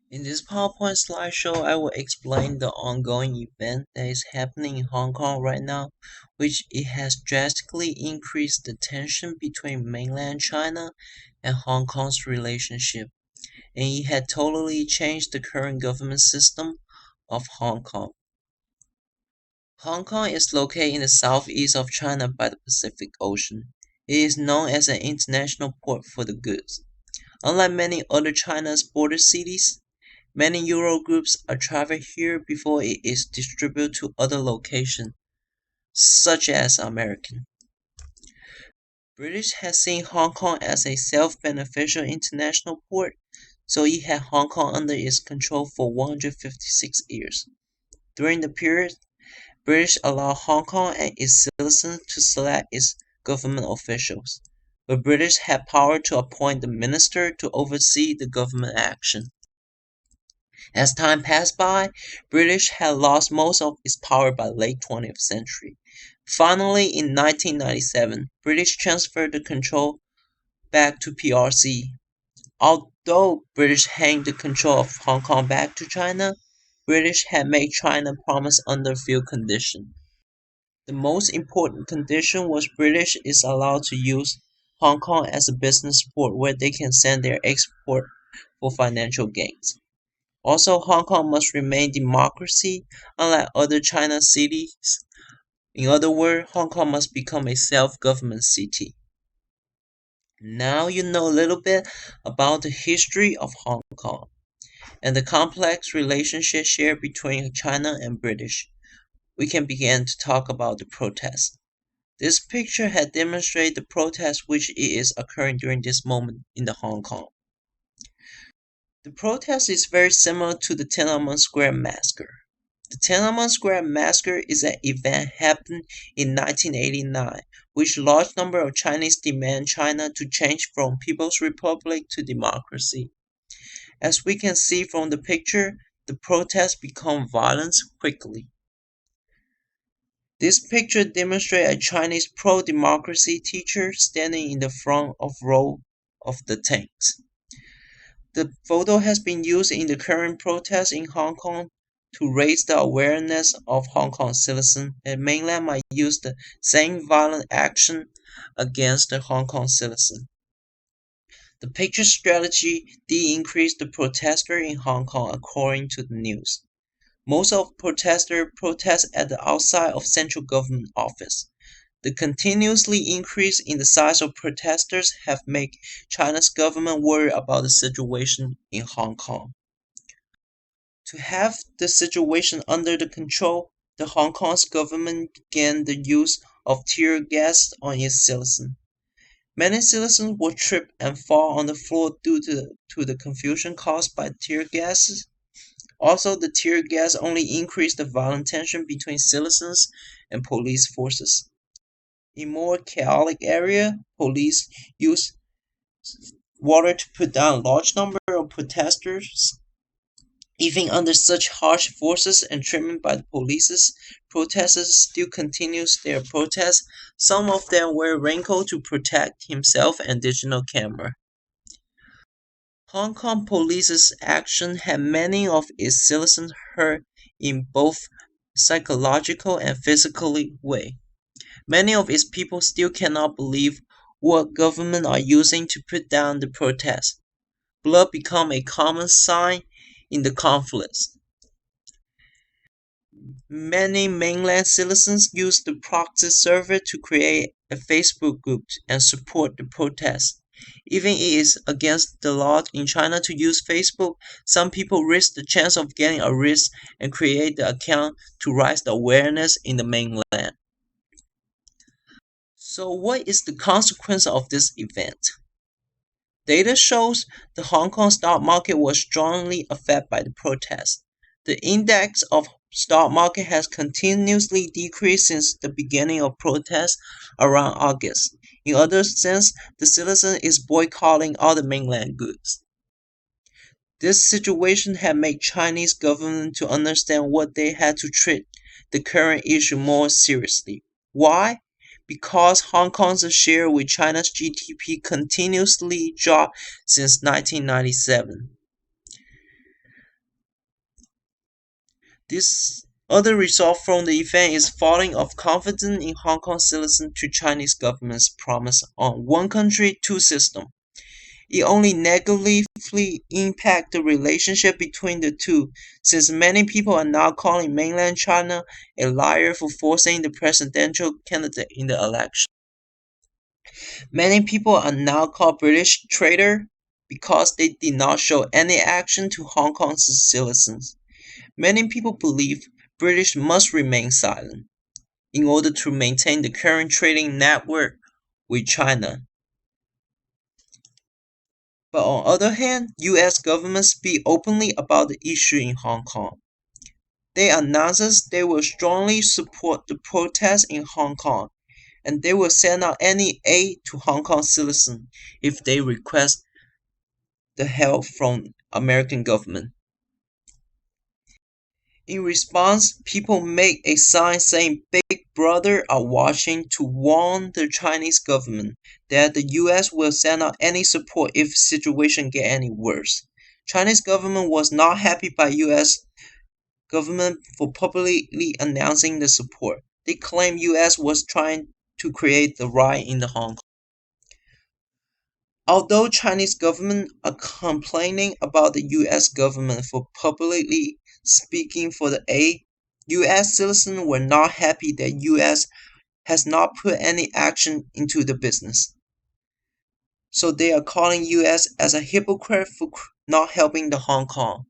In this PowerPoint slideshow, I will explain the ongoing event that is happening in Hong Kong right now, which it has drastically increased the tension between mainland China and Hong Kong's relationship, and it had totally changed the current government system of Hong Kong. Hong Kong is located in the southeast of China by the Pacific Ocean. It is known as an international port for the goods. Unlike many other China's border cities, many Euro groups are traveled here before it is distributed to other locations, such as American. British has seen Hong Kong as a self-beneficial international port, so it had Hong Kong under its control for 156 years. During the period, British allowed Hong Kong and its citizens to select its government officials, but British had power to appoint the minister to oversee the government action. As time passed by, British had lost most of its power by late 20th century. Finally, in 1997, British transferred the control back to PRC. Although British handed the control of Hong Kong back to China, British had made China promise under few conditions. The most important condition was British is allowed to use Hong Kong as a business port where they can send their export for financial gains. Also, Hong Kong must remain democracy unlike other China cities. In other words, Hong Kong must become a self-government city. Now you know a little bit about the history of Hong Kong and the complex relationship shared between China and British. We can begin to talk about the protest. This picture had demonstrated the protest which is occurring during this moment in the Hong Kong. The protest is very similar to the Tiananmen Square massacre. The Tiananmen Square massacre is an event happened in 1989, which large number of Chinese demand China to change from People's Republic to democracy. As we can see from the picture, the protest become violent quickly. This picture demonstrates a Chinese pro-democracy teacher standing in the front of row of the tanks. The photo has been used in the current protests in Hong Kong to raise the awareness of Hong Kong citizens, and mainland might use the same violent action against the Hong Kong citizens. The picture strategy did increase the protesters in Hong Kong according to the news. Most of protesters protest at the outside of central government office. The continuously increase in the size of protesters have made China's government worry about the situation in Hong Kong. To have the situation under the control, the Hong Kong's government began the use of tear gas on its citizens. Many citizens were tripped and fall on the floor due to the confusion caused by tear gases. Also, the tear gas only increased the violent tension between citizens and police forces. In more chaotic areas, police used water to put down a large number of protesters. Even under such harsh forces and treatment by the police, protesters still continued their protests. Some of them wear raincoats to protect himself and digital camera. Hong Kong police's action had many of its citizens hurt in both psychological and physical way. Many of its people still cannot believe what government are using to put down the protests. Blood become a common sign in the conflicts. Many mainland citizens use the proxy server to create a Facebook group and support the protest. Even it is against the law in China to use Facebook, some people risk the chance of getting arrested and create the account to raise the awareness in the mainland. So what is the consequence of this event? Data shows the Hong Kong stock market was strongly affected by the protest. The index of stock market has continuously decreased since the beginning of protests around August. In other sense, the citizen is boycotting all the mainland goods. This situation had made Chinese government to understand what they had to treat the current issue more seriously. Why? Because Hong Kong's share with China's GDP continuously dropped since 1997. This other result from the event is falling of confidence in Hong Kong citizens to Chinese government's promise on one country, two system. It only negatively impacts the relationship between the two, since many people are now calling mainland China a liar for forcing the presidential candidate in the election. Many people are now called British traitor because they did not show any action to Hong Kong's citizens. Many people believe British must remain silent in order to maintain the current trading network with China. But on the other hand, US government speak openly about the issue in Hong Kong. They announced they will strongly support the protests in Hong Kong and they will send out any aid to Hong Kong citizens if they request the help from American government. In response, people make a sign saying Big Brother are watching to warn the Chinese government that the US will send out any support if situation get any worse. Chinese government was not happy by US government for publicly announcing the support. They claim US was trying to create the riot in the Hong Kong. Although Chinese government are complaining about the US government for publicly speaking for the aid, US citizens were not happy that US has not put any action into the business. So they are calling US as a hypocrite for not helping the Hong Kong.